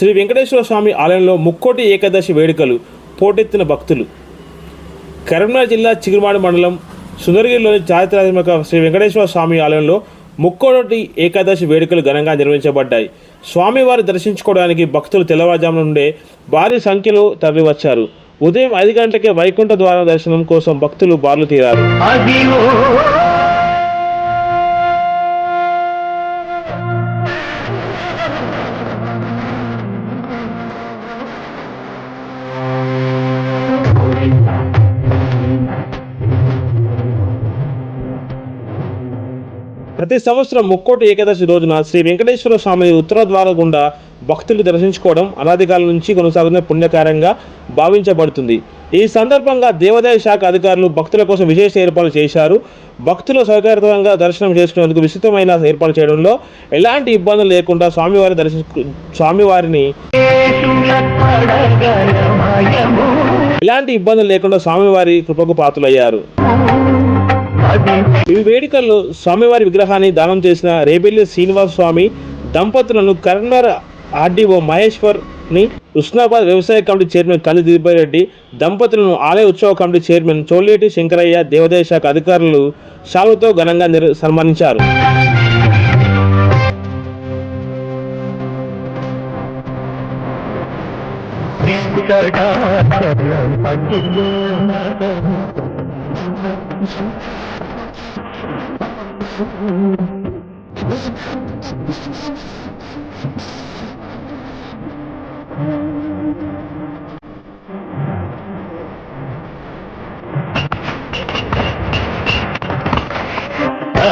శ్రీ వెంకటేశ్వర స్వామి ఆలయంలో ముక్కోటి ఏకాదశి వేడుకలు పోటెత్తిన భక్తులు. కరీంనగర్ జిల్లా చిగురుమాడి మండలం సుందరగిరిలోని చారిత్రాత్మక శ్రీ వెంకటేశ్వర స్వామి ఆలయంలో ముక్కోటి ఏకాదశి వేడుకలు ఘనంగా నిర్వహించబడ్డాయి. స్వామివారి దర్శించుకోవడానికి భక్తులు తెల్లవారుజామున నుండే భారీ సంఖ్యలో తరలివచ్చారు. ఉదయం 5 గంటలకే వైకుంఠ ద్వారం దర్శనం కోసం భక్తులు బారులు తీరారు. ప్రతి సంవత్సరం ముక్కోటి ఏకాదశి రోజున శ్రీ వెంకటేశ్వర స్వామిని ఉత్తర ద్వారం గుండా భక్తులు దర్శించుకోవడం అనాదికాలం నుంచి కొనసాగుతున్న పుణ్యకార్యంగా భావించబడుతుంది. ఈ సందర్భంగా దేవాదాయ శాఖ అధికారులు భక్తుల కోసం విశేష ఏర్పాట్లు చేశారు. భక్తులు సౌకర్యవంతంగా దర్శనం చేసుకునేందుకు విస్తృతమైన ఏర్పాట్లు చేయడంలో ఎలాంటి ఇబ్బందులు లేకుండా స్వామివారి కృపకు పాత్రులయ్యారు. ఈ వేడుకల్లో స్వామివారి విగ్రహాన్ని దానం చేసిన రేబెల్లి శ్రీనివాస స్వామి దంపతులను కరీంనగర్ ఆర్డీఓ మహేశ్వర్ని, ఉస్నాబాద్ వ్యవసాయ కమిటీ చైర్మన్ కంది దిలీపారెడ్డి దంపతులను ఆలయ ఉత్సవ కమిటీ చైర్మన్ చోలేటి శంకరయ్య, దేవాదాయ శాఖ అధికారులు శాలువతో ఘనంగా సన్మానించారు.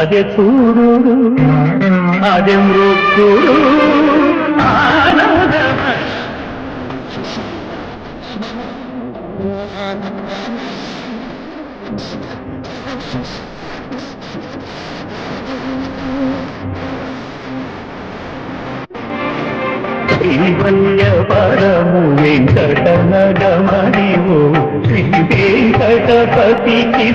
అదే చూడు అదే మృత్యుడు శ్రీవల్య పరము వెంకటనగమణివు శ్రీ వెంకటపతికి